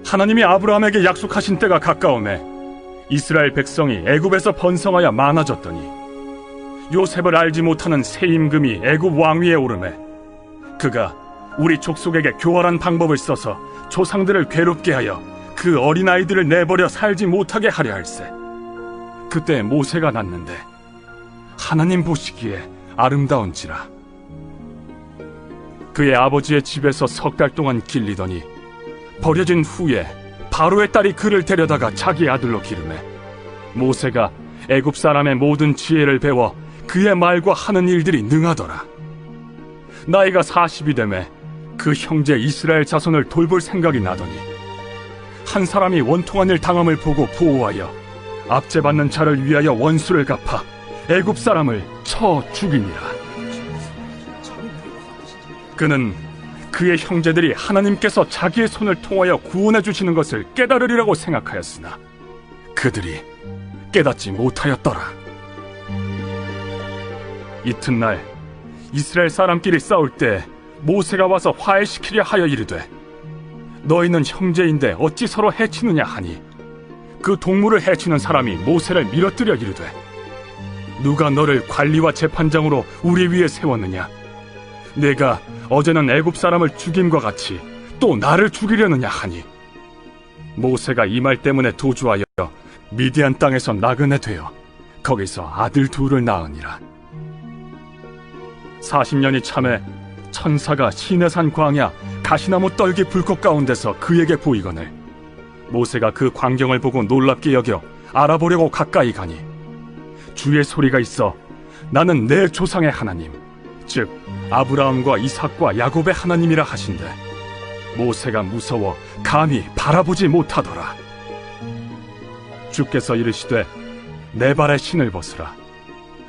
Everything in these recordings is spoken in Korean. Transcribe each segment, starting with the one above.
하나님이 아브라함에게 약속하신 때가 가까우매 이스라엘 백성이 애굽에서 번성하여 많아졌더니 요셉을 알지 못하는 새 임금이 애굽 왕위에 오르매 그가 우리 족속에게 교활한 방법을 써서 조상들을 괴롭게 하여 그 어린아이들을 내버려 살지 못하게 하려 할세. 그때 모세가 났는데 하나님 보시기에 아름다운지라. 그의 아버지의 집에서 석 달 동안 길리더니 버려진 후에 바로의 딸이 그를 데려다가 자기 아들로 기르매 모세가 애굽 사람의 모든 지혜를 배워 그의 말과 하는 일들이 능하더라. 나이가 40이 되매 그 형제 이스라엘 자손을 돌볼 생각이 나더니 한 사람이 원통한 일 당함을 보고 보호하여 압제받는 자를 위하여 원수를 갚아 애굽 사람을 쳐 죽이니라. 그는 그의 형제들이 하나님께서 자기의 손을 통하여 구원해 주시는 것을 깨달으리라고 생각하였으나 그들이 깨닫지 못하였더라. 이튿날 이스라엘 사람끼리 싸울 때 모세가 와서 화해시키려 하여 이르되 너희는 형제인데 어찌 서로 해치느냐 하니 그 동물을 해치는 사람이 모세를 밀어뜨려 이르되 누가 너를 관리와 재판장으로 우리 위에 세웠느냐? 내가 어제는 애굽 사람을 죽임과 같이 또 나를 죽이려느냐 하니 모세가 이 말 때문에 도주하여 미디안 땅에서 나그네 되어 거기서 아들 둘을 낳으니라. 40년이 참에 천사가 시내산 광야 가시나무 떨기 불꽃 가운데서 그에게 보이거늘 모세가 그 광경을 보고 놀랍게 여겨 알아보려고 가까이 가니 주의 소리가 있어 나는 내 조상의 하나님 즉 아브라함과 이삭과 야곱의 하나님이라 하신대 모세가 무서워 감히 바라보지 못하더라. 주께서 이르시되 내 발에 신을 벗으라.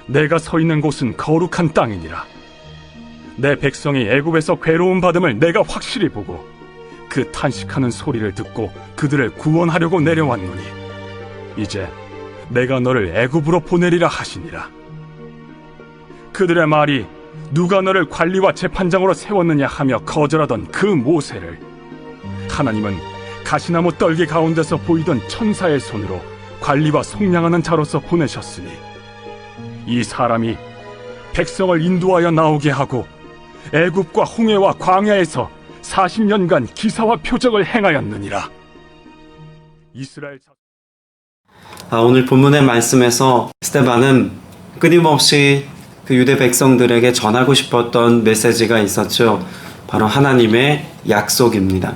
내가 서 있는 곳은 거룩한 땅이니라. 내 백성이 애굽에서 괴로움 받음을 내가 확실히 보고 그 탄식하는 소리를 듣고 그들을 구원하려고 내려왔노니 이제 내가 너를 애굽으로 보내리라 하시니라. 그들의 말이 누가 너를 관리와 재판장으로 세웠느냐 하며 거절하던 그 모세를 하나님은 가시나무 떨기 가운데서 보이던 천사의 손으로 관리와 속량하는 자로서 보내셨으니 이 사람이 백성을 인도하여 나오게 하고 애굽과 홍해와 광야에서 40년간 기사와 표적을 행하였느니라. 이스라엘 오늘 본문의 말씀에서 스데반은 끊임없이 그 유대 백성들에게 전하고 싶었던 메시지가 있었죠. 바로 하나님의 약속입니다.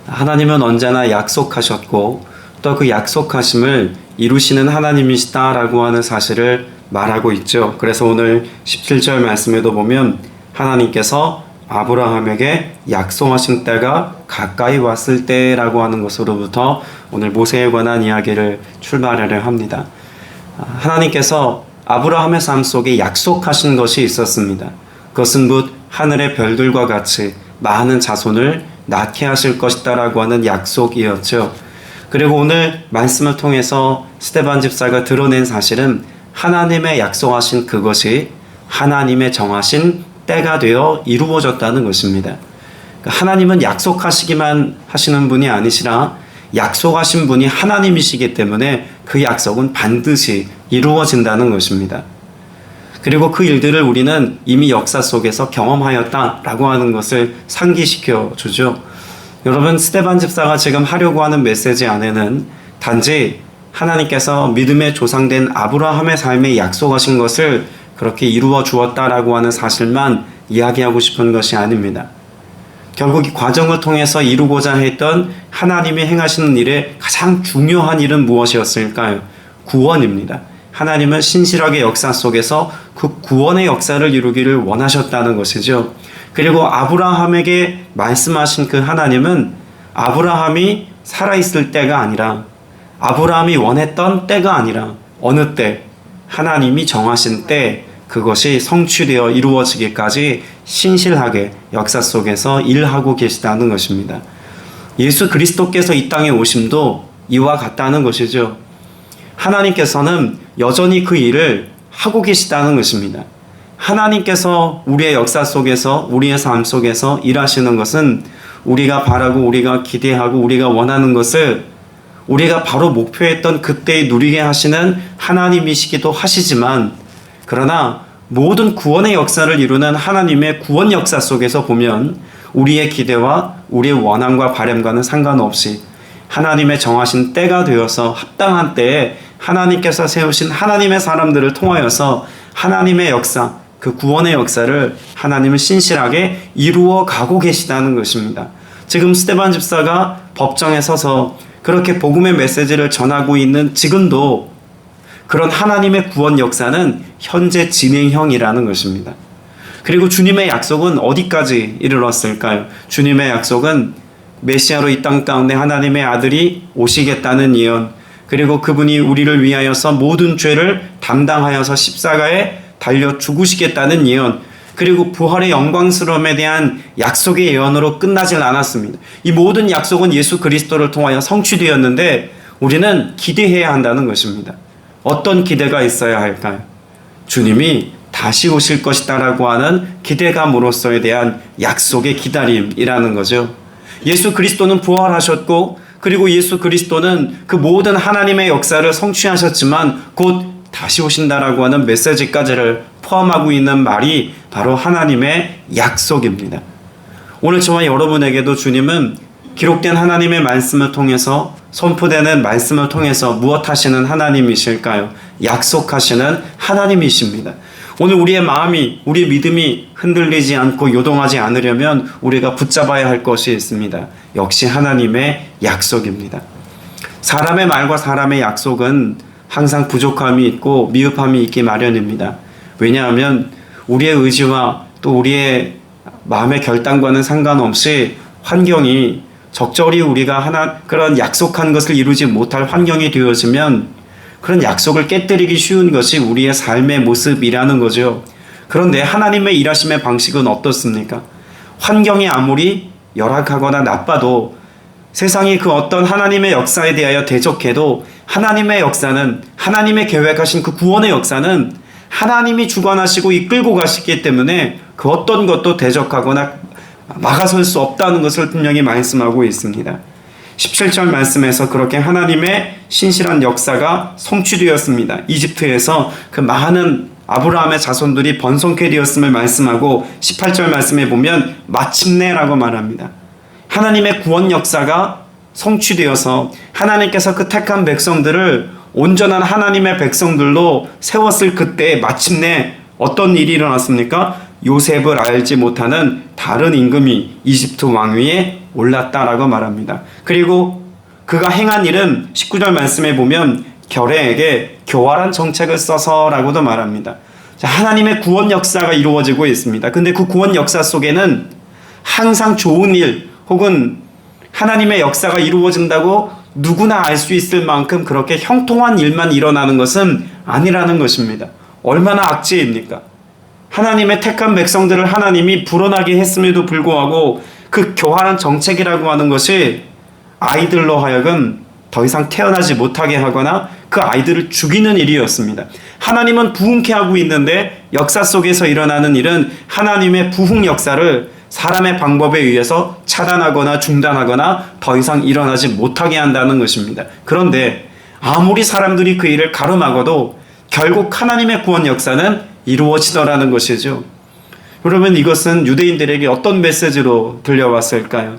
하나님은 언제나 약속하셨고 또 그 약속하심을 이루시는 하나님이시다라고 하는 사실을 말하고 있죠. 그래서 오늘 17절 말씀에도 보면 하나님께서 아브라함에게 약속하신 때가 가까이 왔을 때라고 하는 것으로부터 오늘 모세에 관한 이야기를 출발하려 합니다. 하나님께서 아브라함의 삶 속에 약속하신 것이 있었습니다. 그것은 곧 하늘의 별들과 같이 많은 자손을 낳게 하실 것이다라고 하는 약속이었죠. 그리고 오늘 말씀을 통해서 스데반 집사가 드러낸 사실은 하나님의 약속하신 그것이 하나님의 정하신 때가 되어 이루어졌다는 것입니다. 하나님은 약속하시기만 하시는 분이 아니시라 약속하신 분이 하나님이시기 때문에 그 약속은 반드시 이루어진다는 것입니다. 그리고 그 일들을 우리는 이미 역사 속에서 경험하였다라고 하는 것을 상기시켜 주죠. 여러분, 스데반 집사가 지금 하려고 하는 메시지 안에는 단지 하나님께서 믿음의 조상된 아브라함의 삶에 약속하신 것을 그렇게 이루어 주었다라고 하는 사실만 이야기하고 싶은 것이 아닙니다. 결국 이 과정을 통해서 이루고자 했던 하나님이 행하시는 일의 가장 중요한 일은 무엇이었을까요? 구원입니다. 하나님은 신실하게 역사 속에서 그 구원의 역사를 이루기를 원하셨다는 것이죠. 그리고 아브라함에게 말씀하신 그 하나님은 아브라함이 살아있을 때가 아니라 아브라함이 원했던 때가 아니라 어느 때 하나님이 정하신 때 그것이 성취되어 이루어지기까지 신실하게 역사 속에서 일하고 계시다는 것입니다. 예수 그리스도께서 이 땅에 오심도 이와 같다는 것이죠. 하나님께서는 여전히 그 일을 하고 계시다는 것입니다. 하나님께서 우리의 역사 속에서 우리의 삶 속에서 일하시는 것은 우리가 바라고 우리가 기대하고 우리가 원하는 것을 우리가 바로 목표했던 그때에 누리게 하시는 하나님이시기도 하시지만, 그러나 모든 구원의 역사를 이루는 하나님의 구원 역사 속에서 보면 우리의 기대와 우리의 원함과 바람과는 상관없이 하나님의 정하신 때가 되어서 합당한 때에 하나님께서 세우신 하나님의 사람들을 통하여서 하나님의 역사, 그 구원의 역사를 하나님은 신실하게 이루어 가고 계시다는 것입니다. 지금 스데반 집사가 법정에 서서 그렇게 복음의 메시지를 전하고 있는 지금도 그런 하나님의 구원 역사는 현재 진행형이라는 것입니다. 그리고 주님의 약속은 어디까지 이르렀을까요? 주님의 약속은 메시아로 이 땅 가운데 하나님의 아들이 오시겠다는 예언, 그리고 그분이 우리를 위하여서 모든 죄를 담당하여서 십자가에 달려 죽으시겠다는 예언, 그리고 부활의 영광스러움에 대한 약속의 예언으로 끝나질 않았습니다. 이 모든 약속은 예수 그리스도를 통하여 성취되었는데 우리는 기대해야 한다는 것입니다. 어떤 기대가 있어야 할까요? 주님이 다시 오실 것이다라고 하는 기대감으로서에 대한 약속의 기다림이라는 거죠. 예수 그리스도는 부활하셨고, 그리고 예수 그리스도는 그 모든 하나님의 역사를 성취하셨지만 곧 다시 오신다라고 하는 메시지까지를 포함하고 있는 말이 바로 하나님의 약속입니다. 오늘 저와 여러분에게도 주님은 기록된 하나님의 말씀을 통해서, 선포되는 말씀을 통해서 무엇 하시는 하나님이실까요? 약속하시는 하나님이십니다. 오늘 우리의 마음이, 우리의 믿음이 흔들리지 않고 요동하지 않으려면 우리가 붙잡아야 할 것이 있습니다. 역시 하나님의 약속입니다. 사람의 말과 사람의 약속은 항상 부족함이 있고 미흡함이 있기 마련입니다. 왜냐하면 우리의 의지와 또 우리의 마음의 결단과는 상관없이 환경이 적절히 우리가 그런 약속한 것을 이루지 못할 환경이 되어지면 그런 약속을 깨뜨리기 쉬운 것이 우리의 삶의 모습이라는 거죠. 그런데 하나님의 일하심의 방식은 어떻습니까? 환경이 아무리 열악하거나 나빠도, 세상이 그 어떤 하나님의 역사에 대하여 대적해도 하나님의 역사는, 하나님의 계획하신 그 구원의 역사는 하나님이 주관하시고 이끌고 가시기 때문에 그 어떤 것도 대적하거나 막아설 수 없다는 것을 분명히 말씀하고 있습니다. 17절 말씀에서 그렇게 하나님의 신실한 역사가 성취되었습니다. 이집트에서 그 많은 아브라함의 자손들이 번성케 되었음을 말씀하고 18절 말씀에 보면 마침내라고 말합니다. 하나님의 구원 역사가 성취되어서 하나님께서 그 택한 백성들을 온전한 하나님의 백성들로 세웠을 그때 마침내 어떤 일이 일어났습니까? 요셉을 알지 못하는 다른 임금이 이집트 왕위에 올랐다라고 말합니다. 그리고 그가 행한 일은 19절 말씀에 보면 결혜에게 교활한 정책을 써서라고도 말합니다. 자, 하나님의 구원 역사가 이루어지고 있습니다. 근데 그 구원 역사 속에는 항상 좋은 일 혹은 하나님의 역사가 이루어진다고 누구나 알 수 있을 만큼 그렇게 형통한 일만 일어나는 것은 아니라는 것입니다. 얼마나 악재입니까? 하나님의 택한 백성들을 하나님이 불어나게 했음에도 불구하고 그 교활한 정책이라고 하는 것이 아이들로 하여금 더 이상 태어나지 못하게 하거나 그 아이들을 죽이는 일이었습니다. 하나님은 부흥케 하고 있는데 역사 속에서 일어나는 일은 하나님의 부흥 역사를 사람의 방법에 의해서 차단하거나 중단하거나 더 이상 일어나지 못하게 한다는 것입니다. 그런데 아무리 사람들이 그 일을 가로막아도 결국 하나님의 구원 역사는 이루어지더라는 것이죠. 그러면 이것은 유대인들에게 어떤 메시지로 들려왔을까요?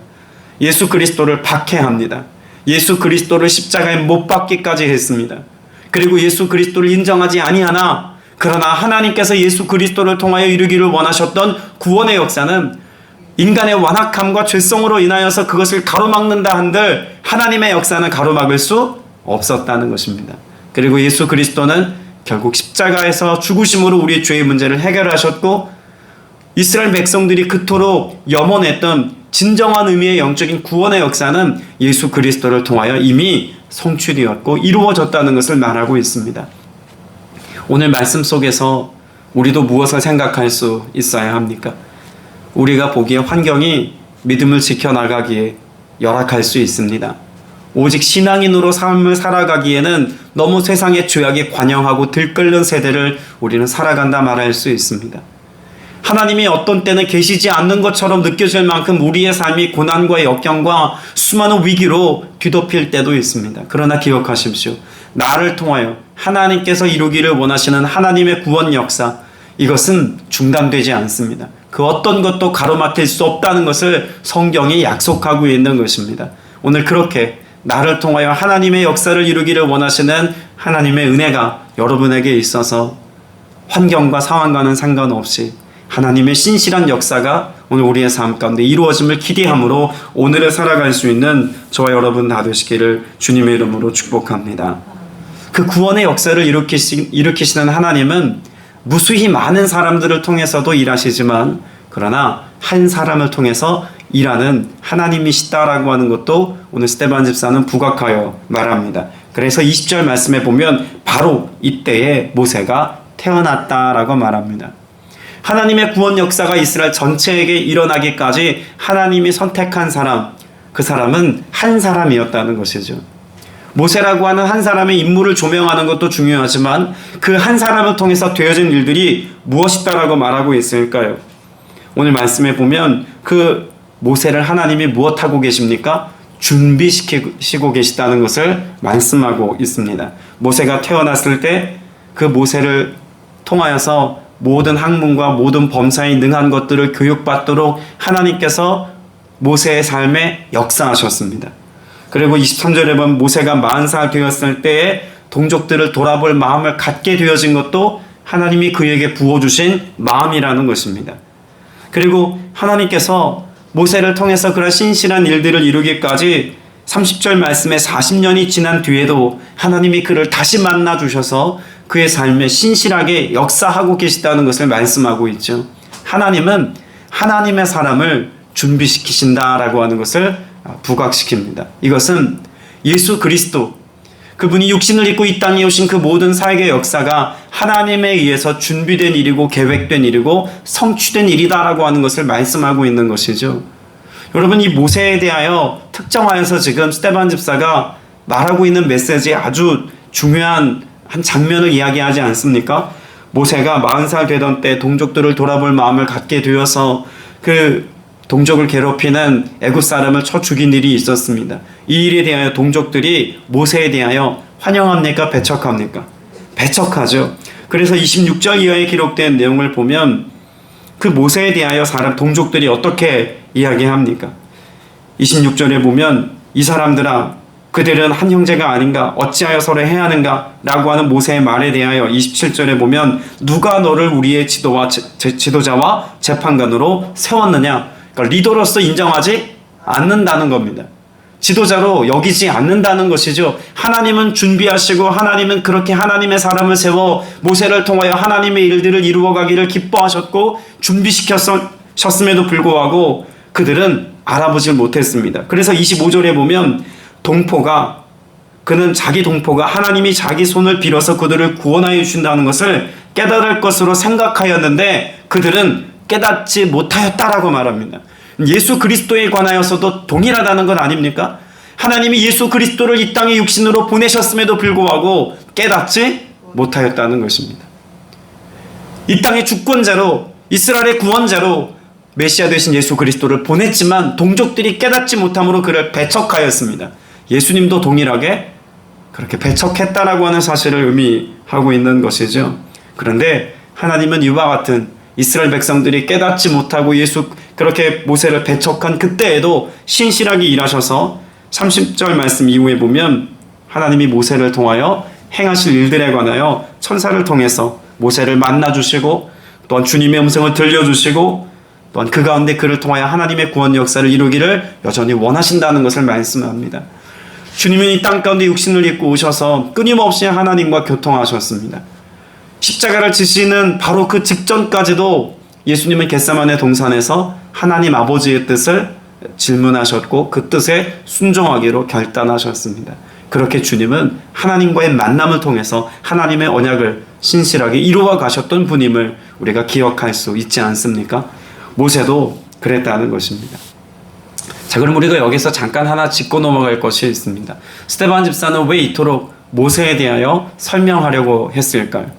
예수 그리스도를 박해합니다. 예수 그리스도를 십자가에 못 박기까지 했습니다. 그리고 예수 그리스도를 인정하지 아니하나, 그러나 하나님께서 예수 그리스도를 통하여 이루기를 원하셨던 구원의 역사는 인간의 완악함과 죄성으로 인하여서 그것을 가로막는다 한들 하나님의 역사는 가로막을 수 없었다는 것입니다. 그리고 예수 그리스도는 결국 십자가에서 죽으심으로 우리의 죄의 문제를 해결하셨고, 이스라엘 백성들이 그토록 염원했던 진정한 의미의 영적인 구원의 역사는 예수 그리스도를 통하여 이미 성취되었고 이루어졌다는 것을 말하고 있습니다. 오늘 말씀 속에서 우리도 무엇을 생각할 수 있어야 합니까? 우리가 보기에 환경이 믿음을 지켜나가기에 열악할 수 있습니다. 오직 신앙인으로 삶을 살아가기에는 너무 세상의 죄악에 관영하고 들끓는 세대를 우리는 살아간다 말할 수 있습니다. 하나님이 어떤 때는 계시지 않는 것처럼 느껴질 만큼 우리의 삶이 고난과 역경과 수많은 위기로 뒤덮일 때도 있습니다. 그러나 기억하십시오. 나를 통하여 하나님께서 이루기를 원하시는 하나님의 구원 역사, 이것은 중단되지 않습니다. 그 어떤 것도 가로막힐 수 없다는 것을 성경이 약속하고 있는 것입니다. 오늘 그렇게 나를 통하여 하나님의 역사를 이루기를 원하시는 하나님의 은혜가 여러분에게 있어서 환경과 상황과는 상관없이 하나님의 신실한 역사가 오늘 우리의 삶 가운데 이루어짐을 기대함으로 오늘을 살아갈 수 있는 저와 여러분 다 되시기를 주님의 이름으로 축복합니다. 그 구원의 역사를 일으키시는 하나님은 무수히 많은 사람들을 통해서도 일하시지만 그러나 한 사람을 통해서 일하는 하나님이시다라고 하는 것도 오늘 스데반 집사는 부각하여 말합니다. 그래서 20절 말씀에 보면 바로 이때에 모세가 태어났다라고 말합니다. 하나님의 구원 역사가 이스라엘 전체에게 일어나기까지 하나님이 선택한 사람, 그 사람은 한 사람이었다는 것이죠. 모세라고 하는 한 사람의 인물을 조명하는 것도 중요하지만 그 한 사람을 통해서 되어진 일들이 무엇이다라고 말하고 있을까요? 오늘 말씀에 보면 그 모세를 하나님이 무엇하고 계십니까? 준비시키고 계시다는 것을 말씀하고 있습니다. 모세가 태어났을 때 그 모세를 통하여서 모든 학문과 모든 범사에 능한 것들을 교육받도록 하나님께서 모세의 삶에 역사하셨습니다. 그리고 23절에 보면 모세가 40살 되었을 때에 동족들을 돌아볼 마음을 갖게 되어진 것도 하나님이 그에게 부어주신 마음이라는 것입니다. 그리고 하나님께서 모세를 통해서 그런 신실한 일들을 이루기까지 30절 말씀에 40년이 지난 뒤에도 하나님이 그를 다시 만나 주셔서 그의 삶에 신실하게 역사하고 계시다는 것을 말씀하고 있죠. 하나님은 하나님의 사람을 준비시키신다라고 하는 것을 부각시킵니다. 이것은 예수 그리스도, 그분이 육신을 입고 이 땅에 오신 그 모든 사역의 역사가 하나님에 의해서 준비된 일이고 계획된 일이고 성취된 일이다라고 하는 것을 말씀하고 있는 것이죠. 여러분, 이 모세에 대하여 특정하여서 지금 스데반 집사가 말하고 있는 메시지에 아주 중요한 한 장면을 이야기하지 않습니까? 모세가 40살 되던 때 동족들을 돌아볼 마음을 갖게 되어서 그 동족을 괴롭히는 애굽 사람을 쳐 죽인 일이 있었습니다. 이 일에 대하여 동족들이 모세에 대하여 환영합니까? 배척합니까? 배척하죠. 그래서 26절 이하에 기록된 내용을 보면 그 모세에 대하여 동족들이 어떻게 이야기합니까? 26절에 보면 이 사람들아 그들은 한 형제가 아닌가? 어찌하여 서로 해하는가? 라고 하는 모세의 말에 대하여 27절에 보면 누가 너를 우리의 지도자와 재판관으로 세웠느냐? 그러니까 리더로서 인정하지 않는다는 겁니다. 지도자로 여기지 않는다는 것이죠. 하나님은 준비하시고 하나님은 그렇게 하나님의 사람을 세워 모세를 통하여 하나님의 일들을 이루어가기를 기뻐하셨고 준비시켰음에도 불구하고 그들은 알아보질 못했습니다. 그래서 25절에 보면 자기 동포가 하나님이 자기 손을 빌어서 그들을 구원하여 주신다는 것을 깨달을 것으로 생각하였는데 그들은 깨닫지 못하였다라고 말합니다. 예수 그리스도에 관하여서도 동일하다는 건 아닙니까? 하나님이 예수 그리스도를 이 땅에 육신으로 보내셨음에도 불구하고 깨닫지 못하였다는 것입니다. 이 땅의 주권자로 이스라엘의 구원자로 메시아 되신 예수 그리스도를 보냈지만 동족들이 깨닫지 못함으로 그를 배척하였습니다. 예수님도 동일하게 그렇게 배척했다라고 하는 사실을 의미하고 있는 것이죠. 그런데 하나님은 이와 같은 이스라엘 백성들이 깨닫지 못하고 그렇게 모세를 배척한 그때에도 신실하게 일하셔서 30절 말씀 이후에 보면 하나님이 모세를 통하여 행하실 일들에 관하여 천사를 통해서 모세를 만나주시고 또한 주님의 음성을 들려주시고 또한 그 가운데 그를 통하여 하나님의 구원 역사를 이루기를 여전히 원하신다는 것을 말씀합니다. 주님은 이 땅 가운데 육신을 입고 오셔서 끊임없이 하나님과 교통하셨습니다. 십자가를 지시는 바로 그 직전까지도 예수님은 겟세마네 동산에서 하나님 아버지의 뜻을 질문하셨고 그 뜻에 순종하기로 결단하셨습니다. 그렇게 주님은 하나님과의 만남을 통해서 하나님의 언약을 신실하게 이루어 가셨던 분임을 우리가 기억할 수 있지 않습니까? 모세도 그랬다는 것입니다. 자, 그럼 우리가 여기서 잠깐 하나 짚고 넘어갈 것이 있습니다. 스데반 집사는 왜 이토록 모세에 대하여 설명하려고 했을까요?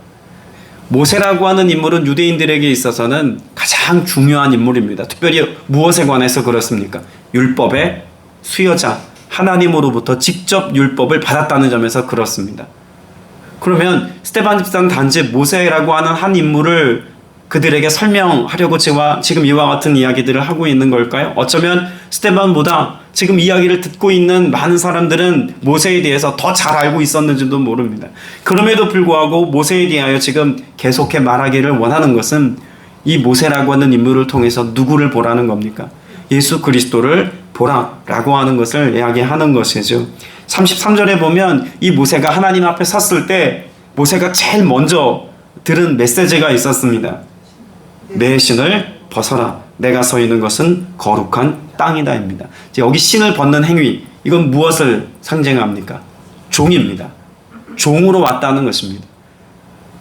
모세라고 하는 인물은 유대인들에게 있어서는 가장 중요한 인물입니다. 특별히 무엇에 관해서 그렇습니까? 율법의 수여자, 하나님으로부터 직접 율법을 받았다는 점에서 그렇습니다. 그러면 스데반 집사는 단지 모세라고 하는 한 인물을 그들에게 설명하려고 지금 이와 같은 이야기들을 하고 있는 걸까요? 어쩌면 스데반보다 지금 이야기를 듣고 있는 많은 사람들은 모세에 대해서 더 잘 알고 있었는지도 모릅니다. 그럼에도 불구하고 모세에 대하여 지금 계속해 말하기를 원하는 것은 이 모세라고 하는 인물을 통해서 누구를 보라는 겁니까? 예수 그리스도를 보라라고 하는 것을 이야기하는 것이죠. 33절에 보면 이 모세가 하나님 앞에 섰을 때 모세가 제일 먼저 들은 메시지가 있었습니다. 내 신을 벗어라. 내가 서 있는 것은 거룩한 땅이다입니다. 여기 신을 벗는 행위, 이건 무엇을 상징합니까? 종입니다. 종으로 왔다는 것입니다.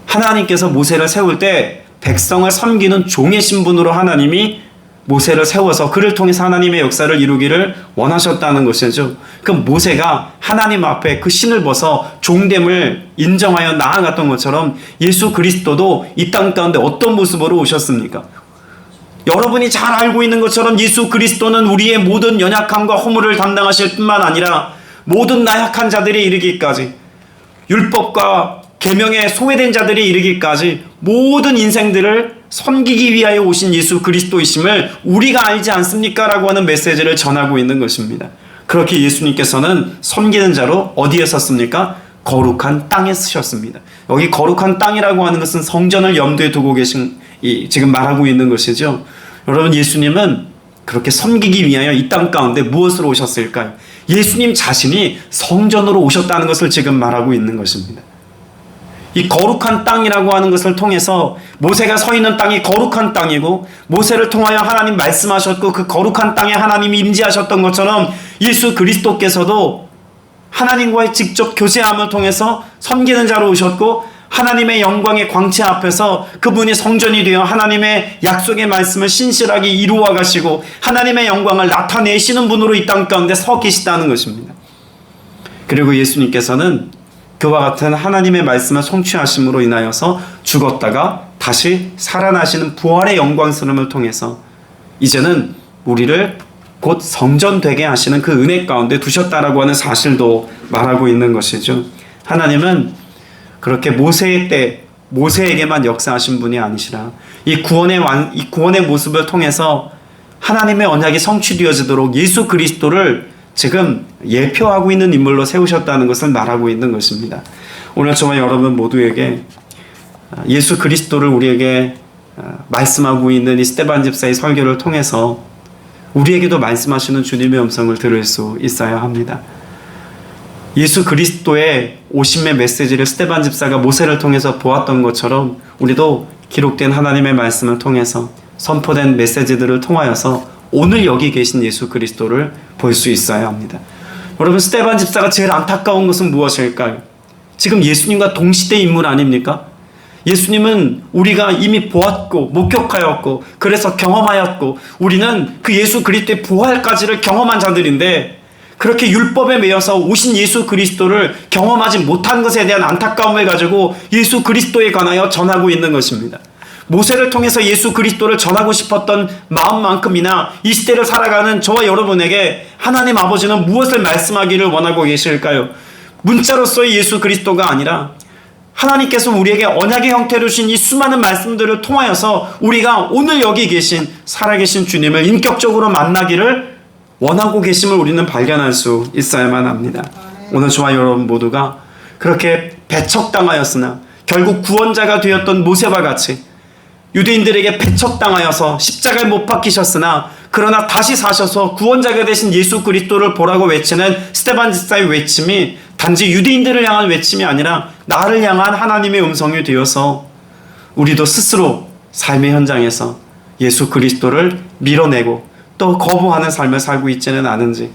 하나님께서 모세를 세울 때 백성을 섬기는 종의 신분으로 하나님이 모세를 세워서 그를 통해서 하나님의 역사를 이루기를 원하셨다는 것이죠. 그 모세가 하나님 앞에 그 신을 벗어 종됨을 인정하여 나아갔던 것처럼 예수 그리스도도 이 땅 가운데 어떤 모습으로 오셨습니까? 여러분이 잘 알고 있는 것처럼 예수 그리스도는 우리의 모든 연약함과 허물을 담당하실 뿐만 아니라 모든 나약한 자들이 이르기까지, 율법과 계명에 소외된 자들이 이르기까지 모든 인생들을 섬기기 위하여 오신 예수 그리스도이심을 우리가 알지 않습니까? 라고 하는 메시지를 전하고 있는 것입니다. 그렇게 예수님께서는 섬기는 자로 어디에 섰습니까? 거룩한 땅에 서셨습니다. 여기 거룩한 땅이라고 하는 것은 성전을 염두에 두고 계신, 지금 말하고 있는 것이죠. 여러분, 예수님은 그렇게 섬기기 위하여 이 땅 가운데 무엇으로 오셨을까요? 예수님 자신이 성전으로 오셨다는 것을 지금 말하고 있는 것입니다. 이 거룩한 땅이라고 하는 것을 통해서 모세가 서 있는 땅이 거룩한 땅이고, 모세를 통하여 하나님 말씀하셨고 그 거룩한 땅에 하나님이 임재하셨던 것처럼 예수 그리스도께서도 하나님과의 직접 교제함을 통해서 섬기는 자로 오셨고, 하나님의 영광의 광채 앞에서 그분이 성전이 되어 하나님의 약속의 말씀을 신실하게 이루어 가시고 하나님의 영광을 나타내시는 분으로 이 땅 가운데 서 계시다는 것입니다. 그리고 예수님께서는 그와 같은 하나님의 말씀을 성취하심으로 인하여서 죽었다가 다시 살아나시는 부활의 영광스러움을 통해서 이제는 우리를 곧 성전 되게 하시는 그 은혜 가운데 두셨다라고 하는 사실도 말하고 있는 것이죠. 하나님은 그렇게 모세의 때 모세에게만 역사하신 분이 아니시라 이 구원의 모습을 통해서 하나님의 언약이 성취되어지도록 예수 그리스도를 지금 예표하고 있는 인물로 세우셨다는 것을 말하고 있는 것입니다. 오늘 저와 여러분 모두에게 예수 그리스도를 우리에게 말씀하고 있는 이 스데반 집사의 설교를 통해서 우리에게도 말씀하시는 주님의 음성을 들을 수 있어야 합니다. 예수 그리스도의 오심의 메시지를 스데반 집사가 모세를 통해서 보았던 것처럼 우리도 기록된 하나님의 말씀을 통해서 선포된 메시지들을 통하여서 오늘 여기 계신 예수 그리스도를 볼 수 있어야 합니다. 여러분, 스데반 집사가 제일 안타까운 것은 무엇일까요? 지금 예수님과 동시대 인물 아닙니까? 예수님은 우리가 이미 보았고 목격하였고 그래서 경험하였고 우리는 그 예수 그리스도의 부활까지를 경험한 자들인데, 그렇게 율법에 매여서 오신 예수 그리스도를 경험하지 못한 것에 대한 안타까움을 가지고 예수 그리스도에 관하여 전하고 있는 것입니다. 모세를 통해서 예수 그리스도를 전하고 싶었던 마음만큼이나 이 시대를 살아가는 저와 여러분에게 하나님 아버지는 무엇을 말씀하기를 원하고 계실까요? 문자로서의 예수 그리스도가 아니라 하나님께서 우리에게 언약의 형태로 주신 이 수많은 말씀들을 통하여서 우리가 오늘 여기 계신 살아계신 주님을 인격적으로 만나기를 원하고 계심을 우리는 발견할 수 있어야만 합니다. 오늘 저와 여러분 모두가 그렇게 배척당하였으나 결국 구원자가 되었던 모세와 같이 유대인들에게 배척당하여서 십자가에 못 박히셨으나 그러나 다시 사셔서 구원자가 되신 예수 그리스도를 보라고 외치는 스데반 집사의 외침이 단지 유대인들을 향한 외침이 아니라 나를 향한 하나님의 음성이 되어서 우리도 스스로 삶의 현장에서 예수 그리스도를 밀어내고 또 거부하는 삶을 살고 있지는 않은지,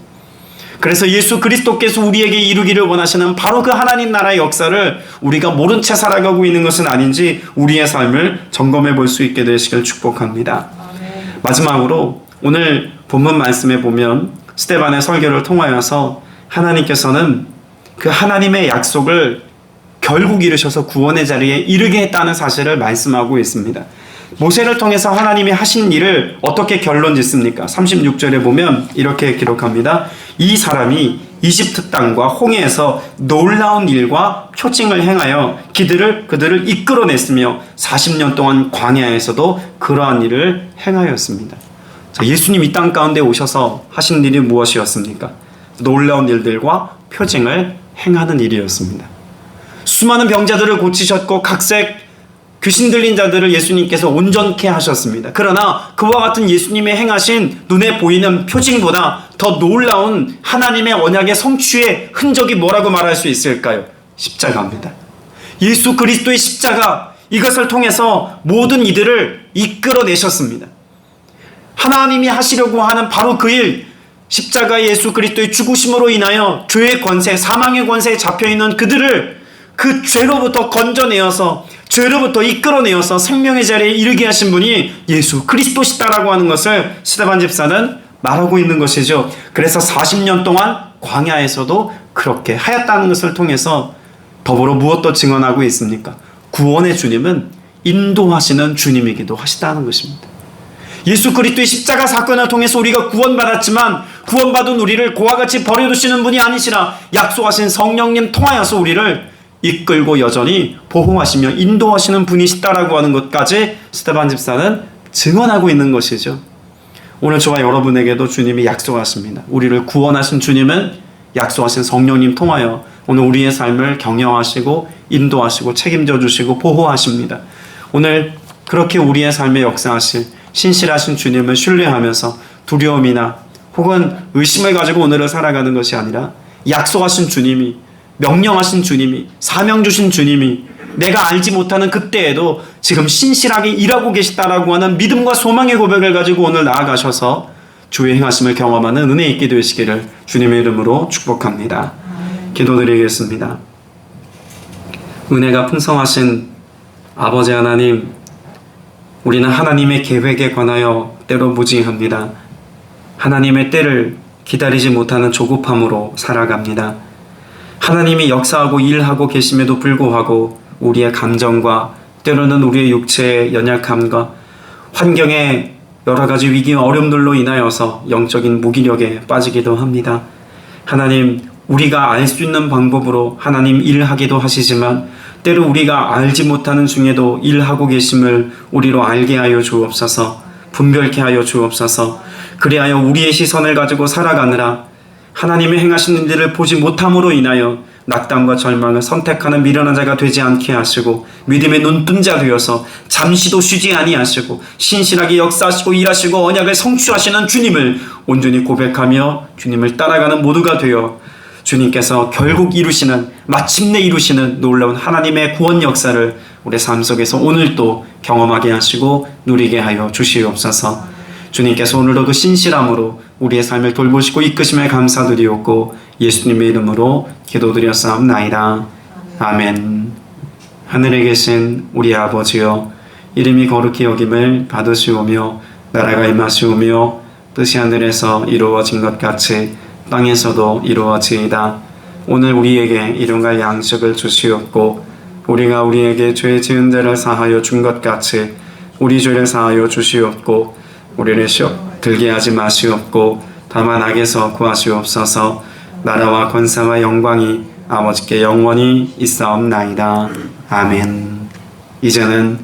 그래서 예수 그리스도께서 우리에게 이루기를 원하시는 바로 그 하나님 나라의 역사를 우리가 모른 채 살아가고 있는 것은 아닌지 우리의 삶을 점검해 볼 수 있게 되시길 축복합니다. 마지막으로 오늘 본문 말씀에 보면 스데반의 설교를 통하여서 하나님께서는 그 하나님의 약속을 결국 이루셔서 구원의 자리에 이르게 했다는 사실을 말씀하고 있습니다. 모세를 통해서 하나님이 하신 일을 어떻게 결론 짓습니까? 36절에 보면 이렇게 기록합니다. 이 사람이 이집트 땅과 홍해에서 놀라운 일과 표징을 행하여 그들을 이끌어냈으며 40년 동안 광야에서도 그러한 일을 행하였습니다. 자, 예수님 이 땅 가운데 오셔서 하신 일이 무엇이었습니까? 놀라운 일들과 표징을 행하는 일이었습니다. 수많은 병자들을 고치셨고 각색 귀신 들린 자들을 예수님께서 온전케 하셨습니다. 그러나 그와 같은 예수님의 행하신 눈에 보이는 표징보다 더 놀라운 하나님의 언약의 성취의 흔적이 뭐라고 말할 수 있을까요? 십자가입니다. 예수 그리스도의 십자가, 이것을 통해서 모든 이들을 이끌어내셨습니다. 하나님이 하시려고 하는 바로 그 일, 십자가 예수 그리스도의 죽으심으로 인하여 죄의 권세, 사망의 권세에 잡혀있는 그들을 그 죄로부터 건져내어서, 죄로부터 이끌어내어서 생명의 자리에 이르게 하신 분이 예수 그리스도시다라고 하는 것을 스데반 집사는 말하고 있는 것이죠. 그래서 40년 동안 광야에서도 그렇게 하였다는 것을 통해서 더불어 무엇도 증언하고 있습니까? 구원의 주님은 인도하시는 주님이기도 하시다는 것입니다. 예수 그리스도의 십자가 사건을 통해서 우리가 구원받았지만 구원받은 우리를 그와 같이 버려두시는 분이 아니시라 약속하신 성령님 통하여서 우리를 이끌고 여전히 보호하시며 인도하시는 분이시다라고 하는 것까지 스데반 집사는 증언하고 있는 것이죠. 오늘 저와 여러분에게도 주님이 약속하십니다. 우리를 구원하신 주님은 약속하신 성령님 통하여 오늘 우리의 삶을 경영하시고 인도하시고 책임져 주시고 보호하십니다. 오늘 그렇게 우리의 삶에 역사하실 신실하신 주님을 신뢰하면서 두려움이나 혹은 의심을 가지고 오늘을 살아가는 것이 아니라 약속하신 주님이, 명령하신 주님이, 사명 주신 주님이 내가 알지 못하는 그때에도 지금 신실하게 일하고 계시다라고 하는 믿음과 소망의 고백을 가지고 오늘 나아가셔서 주의 행하심을 경험하는 은혜 있게 되시기를 주님의 이름으로 축복합니다. 기도드리겠습니다. 은혜가 풍성하신 아버지 하나님, 우리는 하나님의 계획에 관하여 때로 무지합니다. 하나님의 때를 기다리지 못하는 조급함으로 살아갑니다. 하나님이 역사하고 일하고 계심에도 불구하고 우리의 감정과 때로는 우리의 육체의 연약함과 환경의 여러 가지 위기와 어려움들로 인하여서 영적인 무기력에 빠지기도 합니다. 하나님, 우리가 알 수 있는 방법으로 하나님 일하기도 하시지만 때로 우리가 알지 못하는 중에도 일하고 계심을 우리로 알게 하여 주옵소서. 분별케 하여 주옵소서. 그리하여 우리의 시선을 가지고 살아가느라 하나님의 행하시는 일을 보지 못함으로 인하여 낙담과 절망을 선택하는 미련한 자가 되지 않게 하시고 믿음의 눈뜬자 되어서 잠시도 쉬지 아니하시고 신실하게 역사하시고 일하시고 언약을 성취하시는 주님을 온전히 고백하며 주님을 따라가는 모두가 되어 주님께서 결국 이루시는, 마침내 이루시는 놀라운 하나님의 구원 역사를 우리 삶 속에서 오늘도 경험하게 하시고 누리게 하여 주시옵소서. 주님께서 오늘도 그 신실함으로 우리의 삶을 돌보시고 이끄심에 감사드리옵고 예수님의 이름으로 기도드렸사옵나이다. 아멘. 하늘에 계신 우리 아버지여, 이름이 거룩히 여김을 받으시오며 나라가 임하시오며 뜻이 하늘에서 이루어진 것 같이 땅에서도 이루어지이다. 오늘 우리에게 일용할 양식을 주시옵고 우리가 우리에게 죄 지은 자를 사하여 준 것 같이 우리 죄를 사하여 주시옵고 우리를 시험 들게 하지 마시옵고 다만 악에서 구하시옵소서. 나라와 권세와 영광이 아버지께 영원히 있사옵나이다. 아멘. 이제는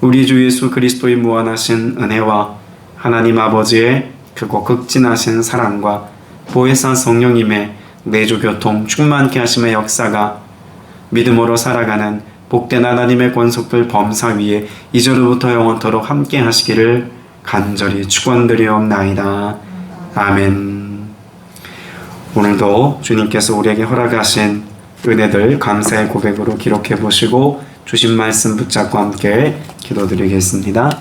우리 주 예수 그리스도의 무한하신 은혜와 하나님 아버지의 크고 극진하신 사랑과 보혜사 성령님의 내주 교통 충만케 하심의 역사가 믿음으로 살아가는 복된 하나님의 권속들 범사 위에 이제로부터 영원토록 함께 하시기를 간절히 축원드리옵나이다. 아멘. 오늘도 주님께서 우리에게 허락하신 은혜들 감사의 고백으로 기록해 보시고 주신 말씀 붙잡고 함께 기도드리겠습니다.